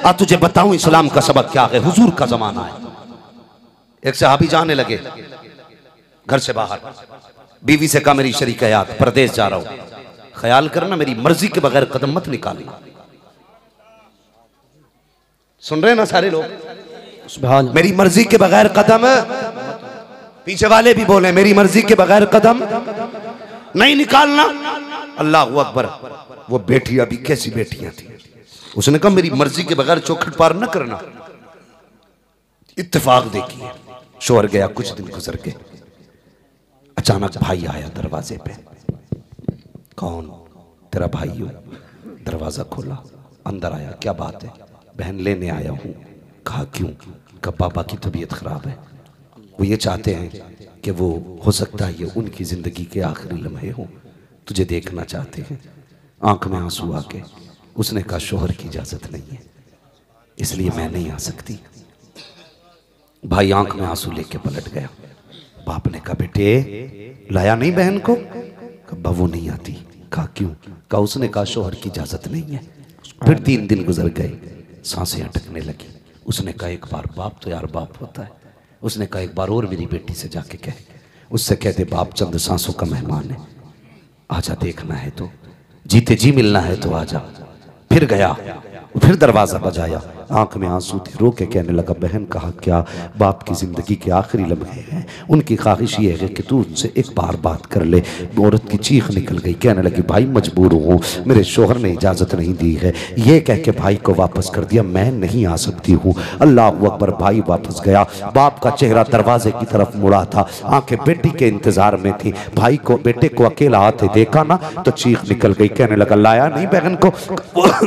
आ तुझे बताऊं इस्लाम का सबक क्या है। हुजूर का जमाना है, एक सहाबी जाने लगे घर से बाहर, बीवी से कहा मेरी शरीक हयात परदेश जा रहा हूं, ख्याल करना मेरी मर्जी के बगैर कदम मत निकालना। सुन रहे ना सारे लोग, मेरी मर्जी के बगैर कदम, पीछे वाले भी बोले मेरी मर्जी के बगैर कदम नहीं निकालना। अल्लाह अकबर। वो बेटी अभी कैसी बेटियां थी, उसने कहा मेरी मर्जी के बगैर चौखट पार न करना। इत्तेफाक देखिए, शोहर गया, कुछ दिन गुजर गए, अचानक भाई आया दरवाजे पे। कौन? तेरा भाई हो। दरवाजा खोला, अंदर आया, क्या बात है? बहन लेने आया हूं। कहा क्यों? कहा बाबा की तबीयत खराब है, वो ये चाहते हैं कि वो हो सकता है ये उनकी जिंदगी के आखिरी लम्हे हों, तुझे देखना चाहते हैं। आंख में आंसू आके उसने कहा शोहर की इजाजत नहीं है, इसलिए मैं नहीं आ सकती। भाई आंख में आंसू लेके पलट गया। बाप ने कहा बेटे लाया नहीं बहन को? कहा वो नहीं आती। कहा क्यों? कहा उसने कहा शोहर की इजाजत नहीं है। फिर 3 दिन गुजर गए, सांसें अटकने लगी। उसने कहा एक बार, बाप तो यार बाप होता है, उसने कहा एक बार और मेरी बेटी से जाके कह, उससे कह दे बाप चंद सांसों का मेहमान है, आजा देखना है तो, जीते जी मिलना है तो आजा। फिर गया, फिर दरवाजा बजाया, आंख में आंसू थे, रो के कहने लगा बहन कहा क्या? बाप की जिंदगी के आखिरी लम्हे हैं, उनकी ख्वाहिश ये है कि तू उनसे एक बार बात कर ले। औरत की चीख निकल गई, कहने लगी भाई मजबूर हूँ, मेरे शोहर ने इजाजत नहीं दी है। ये कह के भाई को वापस कर दिया, मैं नहीं आ सकती हूँ। अल्लाह अकबर। भाई वापस गया, बाप का चेहरा दरवाजे की तरफ मुड़ा था, आंखें बेटी के इंतजार में थी। भाई को बेटे को अकेला आते देखा ना तो चीख निकल गई, कहने लगा लाया नहीं बहन को?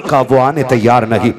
कहा वो आने तैयार नहीं,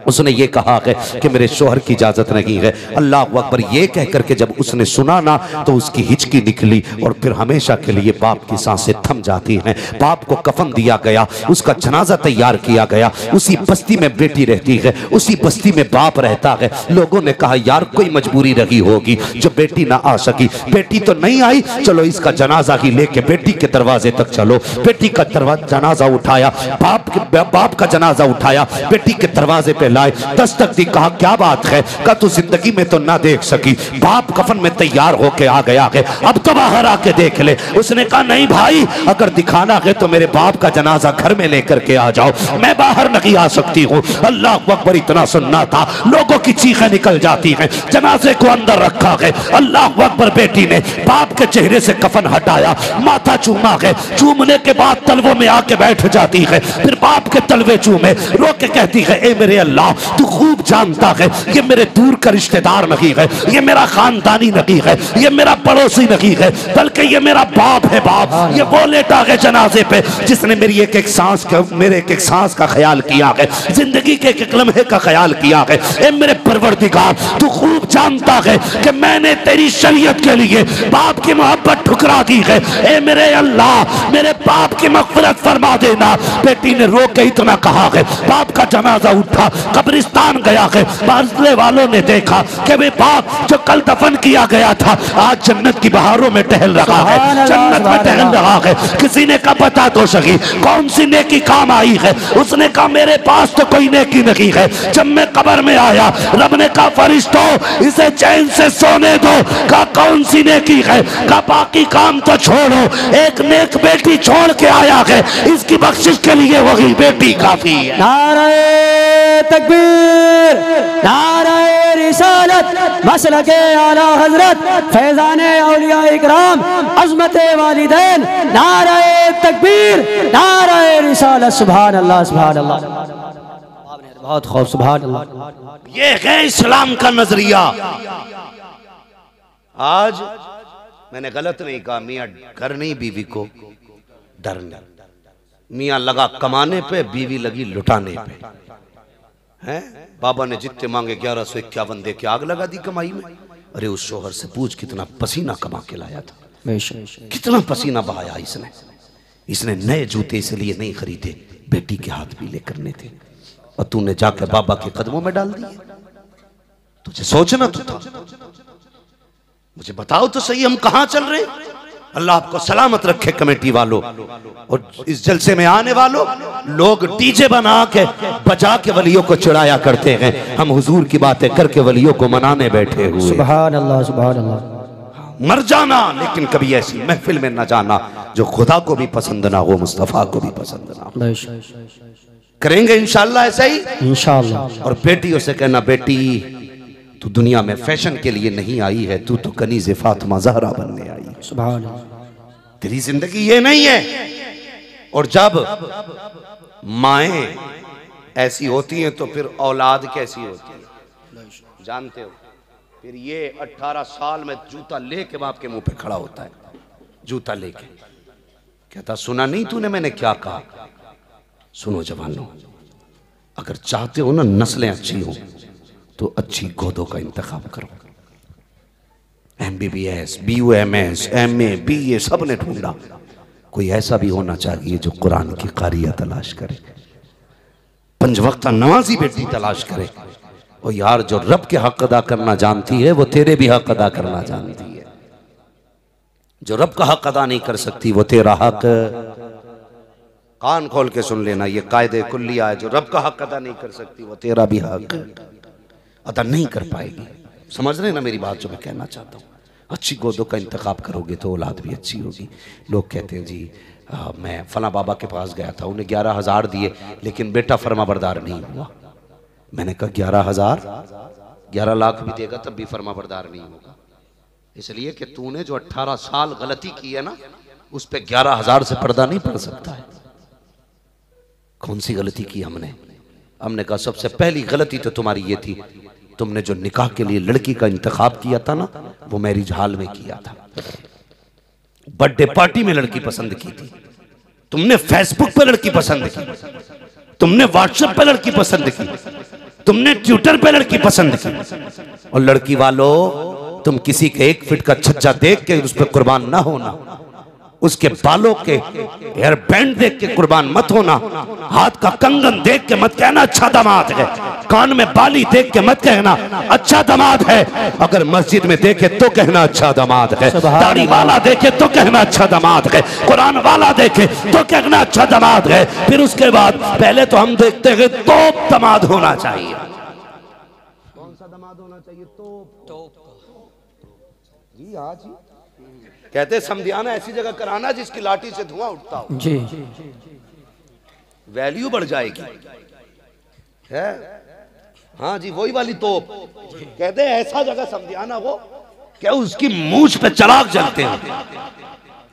उसने ये कहा है कि मेरे शोहर की इजाजत नहीं है। अल्लाह अकबर। ये कह करके जब उसने सुना ना तो उसकी हिचकी निकली और फिर हमेशा के लिए बाप की सांसें थम जाती हैं। बाप को कफन दिया गया, उसका जनाजा तैयार किया गया। उसी बस्ती में बेटी रहती है, उसी बस्ती में बाप रहता है। लोगों ने कहा यार कोई मजबूरी रही होगी जो बेटी ना आ सकी। बेटी तो नहीं आई, चलो इसका जनाजा ही लेके बेटी के दरवाजे तक चलो। बेटी का जनाजा उठाया, बाप का जनाजा उठाया, बेटी के दरवाजे पे लाए, दस्तक दी। कहा क्या बात है? कहा तू जिंदगी में तो ना देख सकी, बाप कफन में तैयार होके आ गया है, अब तो बाहर आके देख ले। उसने कहा नहीं भाई, अगर दिखाना है तो मेरे बाप का जनाजा घर में लेकर के आ जाओ, मैं बाहर नहीं आ सकती हूँ। अल्लाह अकबर। इतना सुनना था, लोगों की चीखें निकल जाती हैं। जनाजे को अंदर रखा है, अल्लाह अकबर। बेटी ने बाप के चेहरे से कफन हटाया, माथा चूमा है, चूमने के बाद तलवों में आके बैठ जाती है, फिर बाप के तलवे चूमे, रो के कहती है ए मेरे अल्लाह तू खूब जानता है ये मेरे दूर का रिश्तेदार नहीं है, ये मेरा खानदानी नहीं है, ये मेरा पड़ोसी नहीं है, बल्कि ये मेरा बाप है। बाप ये वो लेटा है जनाजे पे जिसने मेरी एक एक सांस का, मेरे एक एक सांस का ख्याल किया है, जिंदगी के एक एक लम्हे का ख्याल किया है। ए मेरे परवरदिगार तू खूब जानता है कि मैंने तेरी शरीयत के लिए बाप की मोहब्बत ठुकरा दी है। ए मेरे अल्लाह मेरे बाप की मग़फ़िरत फरमा देना। बेटी ने रो के इतना कहा है। बाप का जनाजा उठा, कब्रिस्तान गया है, बाज़ले वालों ने देखा कि वे बाप जो कल दफन किया गया था आज जन्नत की बहारों में टहल रहा है, जन्नत में टहल रहा है। किसी ने कहा बता तो सही कौन सी नेकी काम आई है? उसने कहा मेरे पास तो कोई नेकी नहीं है। जब मैं कब्र में आया रब ने कहा फरिश्तों इसे चैन से सोने दो। कहा कौन सी नेकी है? कहा बाकी काम तो छोड़ो, एक नेक बेटी छोड़ के आया है, इसकी बख्शिश के लिए वही बेटी काफी है। नारे तकबीर, नारे रिसालत, मसलके आला हजरत, फैजाने औलिया इकराम, अज़मते वालिदैन, नारे तकबीर, नारे रिसालत। सुभान अल्लाह, सुभान अल्लाह। बहुत खूब, सुभान अल्लाह। ये है इस्लाम का नजरिया। आज मैंने गलत नहीं कहा, मियाँ घर नहीं बीवी को डरने, मियाँ लगा कमाने पे, बीवी लगी लुटाने पे। हैं बाबा ने जितने मांगे 1151 दे के आग लगा दी कमाई में। अरे उस शोहर से पूछ कितना पसीना कमा के लाया था, कितना पसीना बहाया इसने। इसने नए जूते इसलिए नहीं खरीदे, बेटी के हाथ पीले करने थे, और तूने जाकर बाबा के कदमों में डाल दिए। तुझे सोचना तो था। मुझे बताओ तो सही हम कहां चल रहे? अल्लाह आपको सलामत रखे कमेटी वालों और इस जलसे में आने वालों। लोग डीजे बना के बजा के वलियों को चिढ़ाया करते हैं, हम हुजूर की बातें करके वलियों को मनाने बैठे हुए। सुभान अल्लाह, सुभान अल्लाह। मर जाना लेकिन कभी ऐसी महफिल में न जाना जो खुदा को भी पसंद ना हो, मुस्तफ़ा को भी पसंद ना हो। करेंगे इंशाअल्लाह ऐसा ही, इंशाअल्लाह। और बेटियों से कहना, बेटी तू दुनिया में फैशन के लिए नहीं आई है, तू तो कनीज़े फातिमा ज़हरा बनने आई है। सुभान अल्लाह। तेरी जिंदगी ये नहीं है। और जब माएँ ऐसी होती हैं तो फिर औलाद कैसी होती है जानते हो? फिर ये 18 साल में जूता लेके बाप के मुंह पे खड़ा होता है, जूता लेके कहता, सुना नहीं तूने मैंने क्या कहा? सुनो जवानों, अगर चाहते हो ना नस्लें अच्छी हो तो अच्छी गोदों का इंतखाब करो। MBBS, BUMS, MA, BA सब ने ढूंढा, कोई ऐसा भी होना चाहिए जो कुरान की कारिया तलाश करे, 5 वक्त नमाजी बेटी तलाश करे। और यार जो रब के हक अदा करना जानती है वो तेरे भी हक अदा करना जानती है। जो रब का हक अदा नहीं कर सकती वो तेरा हक, कान खोल के सुन लेना, ये कायदे कुल्लिया है, जो रब का हक अदा नहीं कर सकती वो तेरा भी हक अदा नहीं कर पाएगी। समझ रहे ना मेरी बात जो मैं कहना चाहता हूँ? अच्छी गोदों का इंतखाब करोगे तो औलाद भी अच्छी होगी। लोग कहते हैं जी मैं फला बाबा के पास गया था, उन्हें 11,000 दिए लेकिन बेटा फर्माबरदार नहीं हुआ। मैंने कहा 11,000, 11 लाख भी देगा तब भी फर्माबरदार नहीं होगा। इसलिए कि तूने जो 18 साल गलती की है ना, उस पे 11,000 से पर्दा नहीं पड़ सकता है। कौन सी गलती की हमने? हमने कहा सबसे पहली गलती तो तुम्हारी ये थी, तुमने जो निकाह के लिए लड़की का इंतखाब किया था ना, वो मैरिज हॉल में किया था, बर्थडे पार्टी में लड़की पसंद की थी, तुमने फेसबुक पे लड़की पसंद की, तुमने व्हाट्सएप पे लड़की पसंद की, तुमने ट्विटर पे लड़की पसंद की। और लड़की वालों, तुम किसी के 1 फीट का छज्जा देख के उस पर कुर्बान ना होना, उसके बालों के हेयर बैंड देख के कुर्बान मत होना, हाथ का कंगन देख के मत कहना अच्छा दामाद है, कान में बाली देख के मत कहना अच्छा दामाद है। अगर मस्जिद में देखे तो कहना अच्छा दामाद है, दाढ़ी वाला देखे तो कहना अच्छा दामाद है, कुरान वाला देखे तो कहना अच्छा दामाद है। फिर उसके बाद पहले तो हम देखते हैं तो दामाद होना चाहिए। कौन सा दामाद होना चाहिए? तो जी हाँ जी, कहते समझियाना ऐसी जगह कराना जिसकी लाठी से धुआं उठता हो जी, वैल्यू बढ़ जाएगी है। हाँ जी, वही वाली तोप। कहते ऐसा जगह समझियाना हो क्या उसकी मूंछ पे चराग जलते हैं।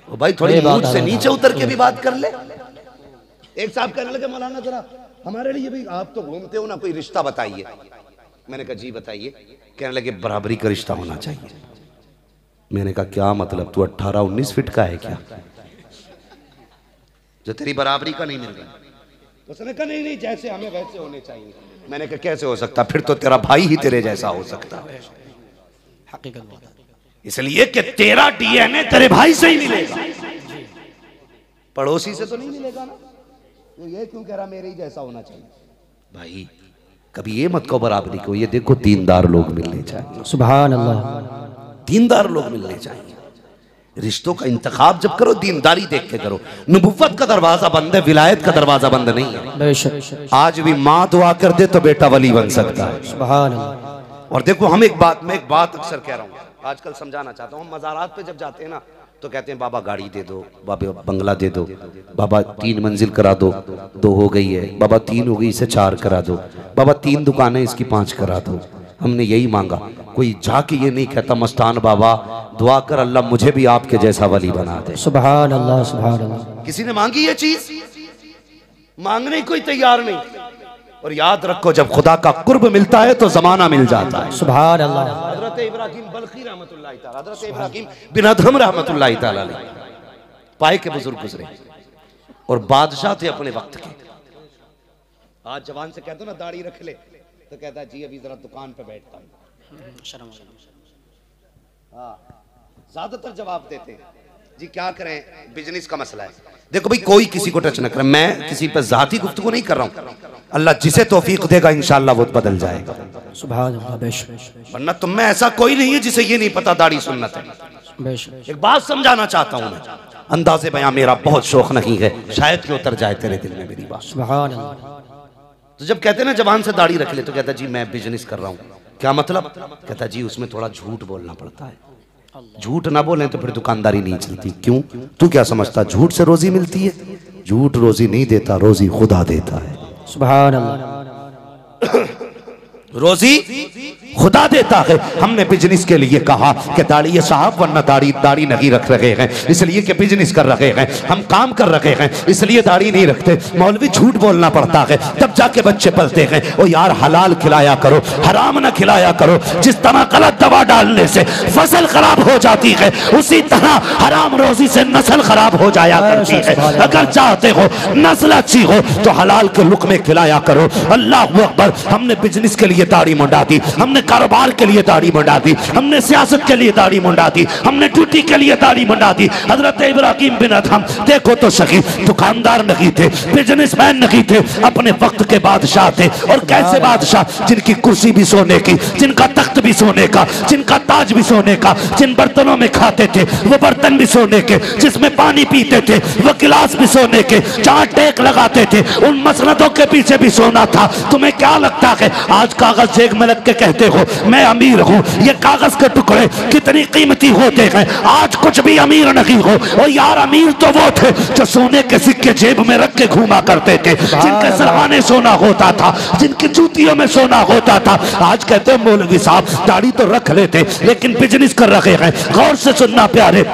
वो भाई थोड़ी मूंछ से नीचे उतर के भी बात कर ले। एक साहब कहने लगे मौलाना जरा हमारे लिए भी, आप तो घूमते हो ना, कोई रिश्ता बताइए। मैंने कहा जी बताइए। कहने लगे बराबरी का रिश्ता होना चाहिए। मैंने कहा क्या मतलब, तू 18-19 फीट का है क्या जो तेरी बराबरी का नहीं मिल रहा? उसने कहा नहीं नहीं, जैसे हमें वैसे होने चाहिए। मैंने कहा कैसे हो सकता, फिर तो तेरा भाई ही तेरे जैसा हो सकता है। इसलिए कि तेरा DNA तेरे भाई से ही मिलेगा, पड़ोसी से तो नहीं मिलेगा ना। ये क्यों कह रहा मेरे ही जैसा होना चाहिए? भाई कभी ये मत कहो बराबरी को, ये देखो दीनदार लोग मिलने चाहिए। सुभान अल्लाह, दीनदार लोग मिलने चाहिए। रिश्तों का इंतखाब जब करो दीनदारी देख के करो। नबुव्वत का दरवाजा बंद है, विलायत का दरवाजा बंद नहीं है। आज भी माँ दुआ कर दे तो बेटा वली बन सकता है। सुभान अल्लाह। और देखो मैं एक बात अक्सर कह रहा हूँ, आजकल समझाना चाहता हूँ। हम मज़ारात पे जब जाते हैं ना तो कहते हैं बाबा गाड़ी दे दो, बाबा बंगला दे दो, बाबा 3 मंजिल करा दो, 2 हो गई है, बाबा 3 हो गई इसे 4 करा दो, बाबा 3 दुकानें इसकी 5 करा दो। हमने यही मांगा। कोई जाके ये नहीं कहता मस्तान बाबा दुआ कर अल्लाह मुझे भी आपके जैसा वली बना दे। सुभान अल्लाह, सुभान अल्लाह। किसी ने मांगी ये चीज? मांगने कोई तैयार नहीं। और याद रखो जब खुदा का कुर्ब मिलता है तो जमाना मिल जाता है। सुभान अल्लाह। हजरत इब्राहिम बल्खी रहमतुल्लाह तआला, हजरत इब्राहिम बिन अदहम रहमतुल्लाह तआला पाए के बुजुर्ग गुजरे और बादशाह थे अपने वक्त के। आज जवान से कहते हो ना दाढ़ी रख ले तो कहता है जी अभी जरा दुकान पे बैठता हूँ। हाँ, ज्यादातर जवाब देते हैं जी क्या करें बिजनेस का मसला है। देखो भाई कोई किसी को टच न करे, मैं किसी पर जाती गुफ्तगू नहीं कर रहा हूँ। अल्लाह जिसे तौफीक देगा इंशाअल्लाह वो बदल जाएगा। सुभान अल्लाह। वरना तुम में ऐसा कोई नहीं है जिसे ये नहीं पता दाढ़ी सुन्नत है। बेशक। एक बात समझाना चाहता हूं मैं, अंदाज़े बयां मेरा बहुत शौक नहीं है, शायद कि उतर जाए तेरे दिल में मेरी बात। सुभान अल्लाह। तो जब कहते हैं ना जवान से दाढ़ी रख ले, तो कहता जी मैं बिजनेस कर रहा हूँ, क्या मतलब? कहता जी उसमें थोड़ा झूठ बोलना पड़ता है, झूठ ना बोलें तो फिर दुकानदारी नहीं चलती। क्यों? तू क्या समझता झूठ से रोजी मिलती है? झूठ रोजी नहीं देता, रोजी खुदा देता है। सुभान अल्लाह। रोजी खुदा देता है। हमने बिजनेस के लिए कहा कि दाढ़ी साहब, वरना दाढ़ी नहीं रख रहे हैं इसलिए कि बिजनेस कर रहे हैं, हम काम कर रहे हैं इसलिए दाढ़ी नहीं रखते। मौलवी झूठ बोलना पड़ता है तब जाके बच्चे पलते हैं। ओ यार हलाल खिलाया करो, हराम ना खिलाया करो। जिस तरह गलत दवा डालने से फसल खराब हो जाती है, उसी तरह हराम रोजी से नस्ल खराब हो जाया करती है। अगर चाहते हो नस्ल अच्छी हो तो हलाल के लुक़मे खिलाया करो। अल्लाह अकबर। हमने बिजनेस के लिए दाढ़ी मुंडा दी, हमने कारोबार के लिए दाढ़ी मुंडा दी, हमने सियासत के लिए दाढ़ी मुंडा दी, हमने ड्यूटी के लिए दाढ़ी मुंडा दी। हजरत इब्राहिम बिन अदहम देखो तो सही, दुकानदार नहीं थे, बिजनेसमैन नहीं थे, अपने वक्त के बादशाह थे। और कैसे बादशाह? जिनकी कुर्सी भी सोने की, जिनका तख्त भी सोने का, जिनका ताज भी सोने का, जिन बर्तनों में खाते थे वो बर्तन भी सोने के, जिसमें पानी पीते थे वो गिलास भी सोने के, जहां टेक लगाते थे उन मसनदों के पीछे भी सोना था। तुम्हें क्या लगता है आज कागज जेब में लग के कहते हो मैं अमीर हूँ? ये कागज के टुकड़े कितनी कीमती होते हैं, आज कुछ भी अमीर नहीं हो। और यार अमीर तो वो थे जो सोने के सिक्के जेब में रख के घूमा करते थे, जिनके सरहाने सोना होता था, जिनकी जूतियों में सोना होता था। आज कहते हैं मौलवी साहब दाढ़ी तो रख लेते लेकिन बिजनेस कर रहे हैं। गौर से सुनना प्यारे,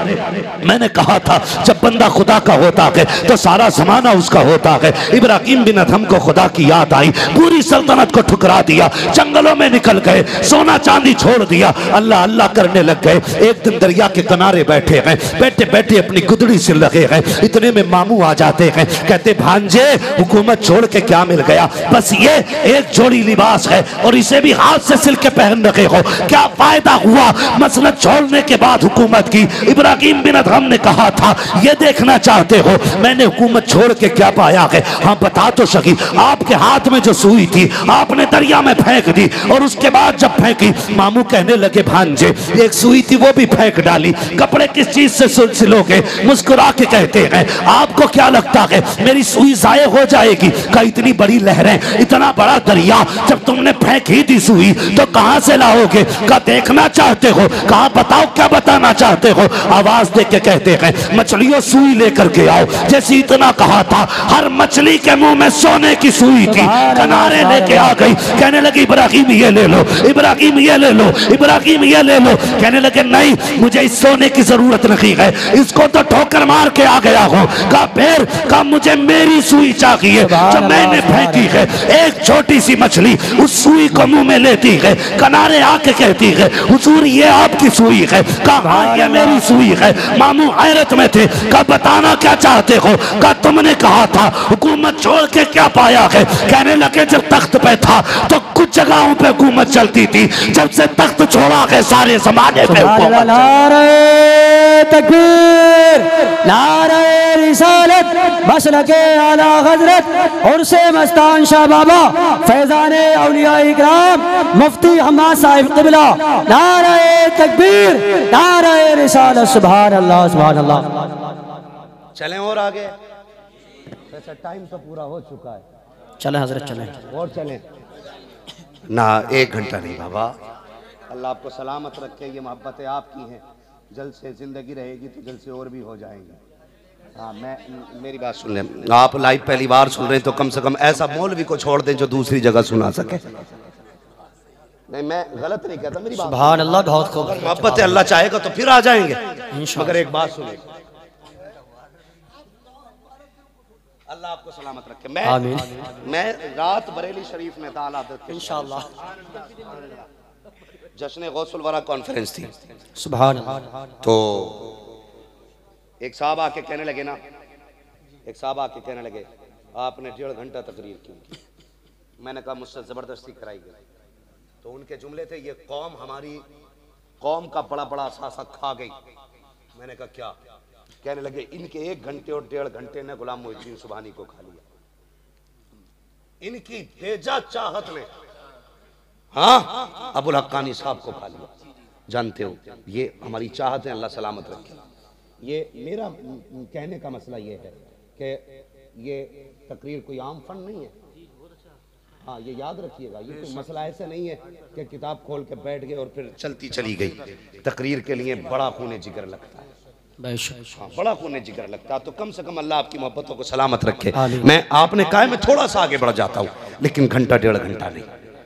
मैंने कहा था जब बंदा खुदा का होता है तो सारा जमाना उसका होता है। इब्राहिम बिन अदहम को खुदा की याद आई, पूरी सल्तनत को ठुकरा दिया, जंगलों में निकल गए, सोना चांदी छोड़ दिया, अल्लाह अल्लाह करने लग गए। एक दिन दरिया के किनारे बैठे हैं, बैठे बैठे अपनी गुदड़ी से लगे हैं। इतने में मामू आ जाते हैं, कहते भांजे हुकूमत छोड़ के क्या मिल गया? बस ये एक जोड़ी लिबास है और इसे भी हाथ से सिल के पहन रखे हो, क्या फायदा हुआ मसनद छोड़ने के बाद हुकूमत की? इब्राहिम बिन अदहम ने कहा था ये देखना चाहते हो मैंने हुकूमत छोड़ के क्या पाया है? हाँ बता तो सकी। आपके हाथ में जो सुई थी आपने दरिया में फेंक दी और उसके बाद जब फेंकी मामू कहने लगे भांजे एक सुई थी वो भी फेंक डाली, कपड़े किस चीज से सिलोगे? मुस्कुरा के कहते हैं आपको क्या लगता है मेरी सुई जाये हो जाएगी? का इतनी बड़ी लहरें, इतना बड़ा दरिया, जब तुमने फेंक ही दी सुई तो कहां से लाओगे? का देखना चाहते हो? कहा बताओ क्या बताना चाहते हो? आवाज दे के कहते हैं मछलियों सुई लेकर के आओ। जैसे इतना कहा था हर मछली के मुंह में सोने की सुई थी, किनारे लेके आ गई। कहने लगी इब्राहिम ये ले लो, इब्राहिम ये ले लो, इब्राहिम ये ले लो। कहने लगे नहीं मुझे इस सोने की जरूरत नहीं है, इसको तो ठोकर मार के आ गया हूँ। का फिर का मुझे मेरी सुई चाहिए जो मैंने फेंकी है। एक छोटी सी मछली उस सुई को मुंह में लेती है, किनारे आके कहती है हुजूर ये आपकी सुई है। कहा ये मेरी सुई है। मामू हैरत में थे, का बताना क्या चाहते हो? का तुमने कहा था हुकूमत छोड़ के क्या पाया है? कहने लगे जब तख्त पे था तो कुछ जगहों पे हुकूमत चलती थी, जब से तख्त छोड़ा है सारे जमाने पे हुकूमत। नारे तकबीर, नारे रिसालत, मसलके आला हजरत और से मस्तान शाह बाबा फैजाने औलिया इकराम मुफ्ती हम्माद साहिब क़िबला। नारे तकबीर, नारे रिसालत। सुभान अल्लाह, सुभान अल्लाह। चलें और आगे, वैसे टाइम तो पूरा हो चुका है। चले हजरत चले और चलें ना, 1 घंटा नहीं बाबा। अल्लाह आपको सलामत रखे, ये मोहब्बतें आपकी हैं, जल्द से जिंदगी रहेगी तो जल्द से और भी हो जाएंगी। हाँ मेरी बात सुन लें, आप लाइव पहली बार सुन रहे हैं तो कम से कम ऐसा मौलवी को छोड़ दें जो दूसरी जगह सुना सके। नहीं मैं गलत नहीं कहता, मेरी बात सुभान अल्लाह। बहुत खूब, मोहब्बत है, अल्लाह चाहेगा तो फिर आ जाएंगे। मगर एक बात सुने, अल्लाह आपको सलामत रखे। मैं रात बरेली शरीफ में था, इंशाअल्लाह जश्न गौसुल वरा कॉन्फ्रेंस थी। सुभान अल्लाह। तो एक साहब आके कहने लगे ना, एक साहब आके कहने लगे आपने 1.5 घंटा तकरीर की। मैंने कहा मुझसे जबरदस्ती कराई गई। तो उनके जुमले थे ये कौम हमारी कौम का बड़ा बड़ा असासा खा गई। मैंने कहा क्या? कहने लगे इनके 1 घंटे और 1.5 घंटे ने गुलाम मोहिउद्दीन सुबहानी को खा लिया, इनकी बेजा चाहत ने हाँ अबुल हक्कानी साहब को खा लिया। जानते हो, ये हमारी चाहत है, अल्लाह सलामत रखे। ये मेरा कहने का मसला ये है कि ये तकरीर कोई आम फन नहीं है। हाँ, ये याद रखिएगा, ये कोई मसला ऐसा नहीं है कि किताब खोल के बैठ गए और फिर चलती चली गई। तकरीर के लिए बड़ा खून जिगर लगता है, हाँ, बड़ा खून जिगर लगता है। तो कम से कम अल्लाह आपकी मोहब्बतों को सलामत रखे। मैं आपने कहा मैं थोड़ा सा आगे बढ़ जाता हूँ, लेकिन घंटा डेढ़ घंटा नहीं,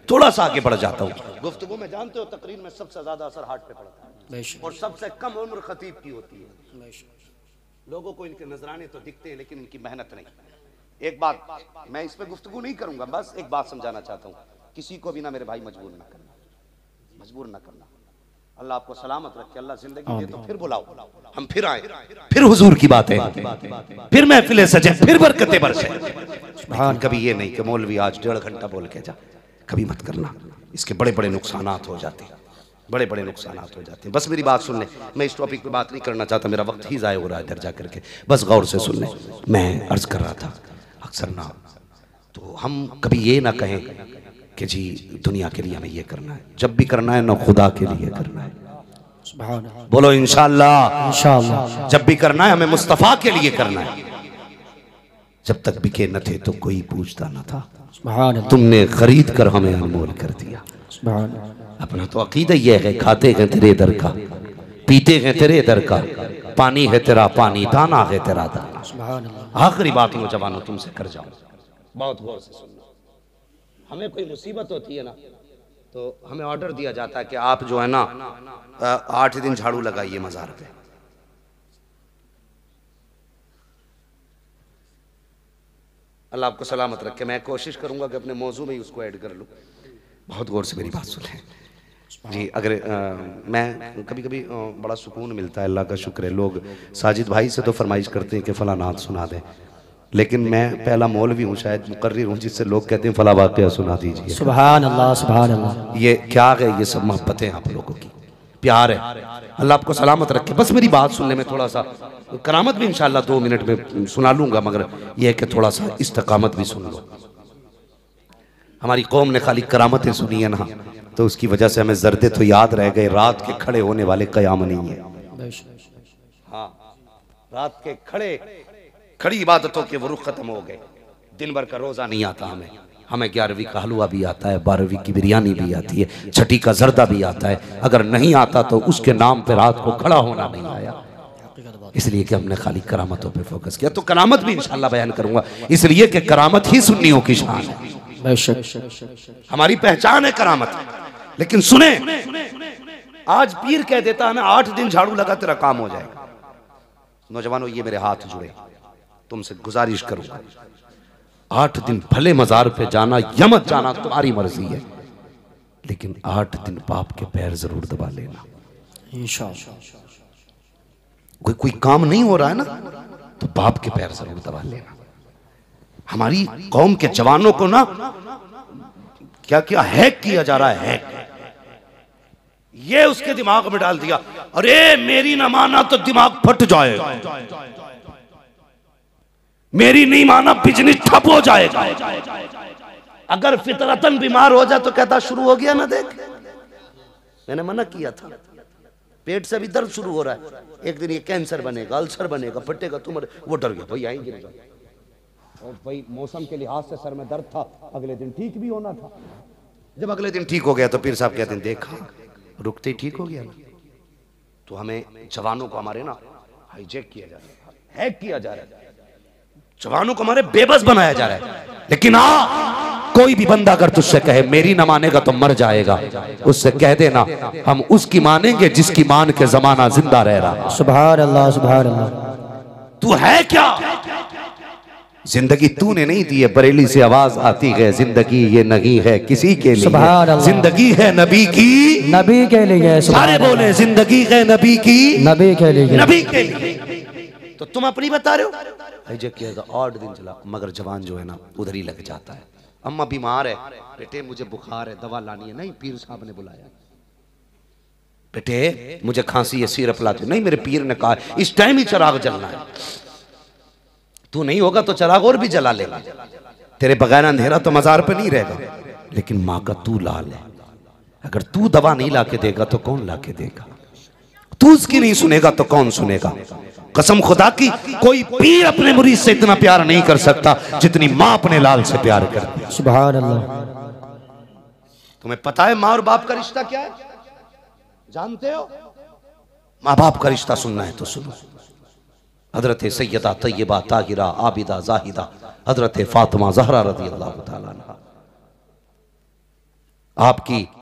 थोड़ा सा आगे बढ़ जाता हूँ। गुफ्तगू में जानते हो तकरीर में सबसे ज्यादा असर हार्ट पे पड़ता है और सबसे कम उम्र खतीब की होती है। लोगों को इनके नजराने तो दिखते हैं लेकिन इनकी मेहनत नहीं। एक बात, मैं इस पे गुफ्तगू नहीं करूंगा, बस एक बात समझाना चाहता हूँ, किसी को भी ना मेरे भाई मजबूर ना करना, मजबूर ना करना। अल्लाह आपको सलामत रखे, अल्लाह जिंदगी दे तो फिर बुलाओ, हम फिर आए, फिर हुजूर की बातें, फिर महफिलें सजे, फिर बरकतें बरसे। कभी ये नहीं कि मौलवी आज डेढ़ घंटा बोल के जा, कभी मत करना, इसके बड़े बड़े नुकसानात हो जाते हैं, बड़े बड़े नुकसानात हो जाते हैं। बस मेरी बात सुन ले, मैं इस टॉपिक पे बात नहीं करना चाहता, मेरा वक्त ही ज़ाया हो रहा है इधर जा करके, बस गौर से सुन ले। मैं अर्ज कर रहा था अक्सर ना, तो हम कभी ये ना कहें कि जी दुनिया के लिए हमें ये करना है, जब भी करना है ना खुदा के लिए करना है। बोलो इंशाअल्लाह, इंशाअल्लाह। जब भी करना है हमें मुस्तफ़ा के लिए करना है। जब तक बिके न थे तो कोई पूछता न था, तुमने खरीद कर हमें अनमोल कर दिया। अपना तो अकीदा ये है, खाते हैं तेरे दर का, पीते हैं तेरे दर का, पानी है तेरा पानी, दाना है तेरा दाना। आखिरी बात नौजवानों तुमसे कर जाऊं, बहुत गौर से सुनना। हमें कोई मुसीबत होती है ना तो हमें ऑर्डर दिया जाता है कि आप जो है ना 8 दिन झाड़ू लगाइए मज़ार पे। अल्लाह आपको सलामत रखे। मैं कोशिश करूंगा कि अपने मौजू में ही उसको ऐड कर लूँ। बहुत गौर से मेरी बात सुने जी। अगर मैं कभी कभी बड़ा सुकून मिलता है, अल्लाह का शुक्र है। लोग साजिद भाई से तो फरमाइश करते हैं कि फला नात सुना दें, लेकिन मैं पहला मौलवी हूँ, शायद मुकर्रिर हूँ, जिससे लोग कहते हैं फला वाक़या सुना दीजिए। सुभान अल्लाह, सुभान अल्लाह। ये क्या है, ये सब मोहब्बतें आप लोगों की, प्यार है। अल्लाह आपको सलामत रखे। बस मेरी बात सुनने में थोड़ा सा, करामत भी इंशाअल्लाह 2 मिनट में सुना लूँगा, मगर यह है कि थोड़ा सा इस्तकामत भी सुन लो। हमारी कौम ने खाली करामतें सुनी है ना, तो उसकी वजह से हमें जर्दे तो याद रह गए, रात के खड़े होने वाले कयाम नहीं है। हाँ, रात के खड़ी इबादतों के वो रुख खत्म हो गए। दिन भर का रोजा नहीं आता हमें 11वीं का हलवा भी आता है, 12वीं की बिरयानी भी आती है, 6ठी का जर्दा भी आता है। अगर नहीं आता तो उसके नाम पे रात को खड़ा होना नहीं आया, इसलिए कि हमने खाली करामतों पे फोकस किया। तो करामत भी इंशाअल्लाह बयान करूंगा, इसलिए कि करामत ही सुन्नियों की शान है, हमारी पहचान है करामत। लेकिन सुने, आज पीर कह देता है ना 8 दिन झाड़ू लगा तेरा काम हो जाएगा। नौजवानों, ये मेरे हाथ जुड़े, तुमसे गुजारिश करूंगा, 8 दिन भले मजार पे जाना या मत जाना तुम्हारी मर्जी है, लेकिन 8 दिन पाप के पैर जरूर दबा लेना इंशाअल्लाह। कोई काम नहीं हो रहा है ना, तो पाप के पैर जरूर दबा लेना। हमारी कौम के जवानों को ना क्या क्या हैक किया जा रहा है, हैक। ये उसके दिमाग में डाल दिया, अरे मेरी ना माना तो दिमाग फट जाएगा, मेरी नहीं माना बिजनेस ठप हो जाएगा। अगर फितरतन बीमार हो जाए तो कहता शुरू हो गया ना, देख मैंने मना किया था, पेट से भी दर्द शुरू हो रहा है, एक दिन ये कैंसर बनेगा, अल्सर बनेगा, फटेगा तुम। वो डर गया, भाई आएंगे और भाई मौसम के लिहाज से सर में दर्द था, अगले दिन ठीक भी होना था। जब अगले दिन ठीक हो गया तो पीर साहब कहते हैं देखा रुकते ही ठीक हो गया ना। तो हमें जवानों को हमारे ना हाईजैक किया जा रहा है, हैक किया जा रहा है, जवानों को हमारे बेबस बनाया जा रहा है। लेकिन कोई भी बंदा अगर तुझसे कहे मेरी न मानेगा तो मर जाएगा, उससे कह देना हम उसकी मानेंगे जिसकी मान के जमाना जिंदा रह रहा। सुभान अल्लाह, सुभान अल्लाह। तू है क्या? जिंदगी तूने नहीं दी है, बरेली से आवाज आती है, जिंदगी ये नहीं है किसी के लिए, जिंदगी है नबी की, नबी के लिए। सारे बोले जिंदगी है नबी की, नबी के लिए, नबी के लिए। तो तुम अपनी बता रहे हो, हाईजैक किया 8 दिन चला, मगर जवान जो है ना उधर ही लग जाता है। अम्मा बीमार है, बेटे मुझे बुखार है, दवा लानी है। नहीं, पीर साहब ने बुलाया, बेटे मुझे खांसी है, सिरप लाते। नहीं, मेरे पीर ने कहा इस टाइम ही चिराग जलना है, तू नहीं होगा तो चिराग और भी जला लेगा, तेरे बगैर अंधेरा तो मजार पे नहीं रहेगा। लेकिन माँ का तू लाल है, अगर तू दवा नहीं लाके देगा तो कौन लाके देगा? तू उसकी नहीं सुनेगा तो कौन सुनेगा? कसम खुदा की, कोई पीर अपने मुरीद से इतना प्यार नहीं कर सकता जितनी माँ अपने लाल से प्यार करती है। सुभान अल्लाह। तुम्हें पता है माँ और बाप का रिश्ता क्या है? जानते हो? माँ बाप का रिश्ता सुनना है तो सुनो। हजरत सैयदा तैयबा ताहिरा आबिदा जाहिदा हजरत फातिमा ज़हरा रज़ी अल्लाह तआला अन्हा, आपकी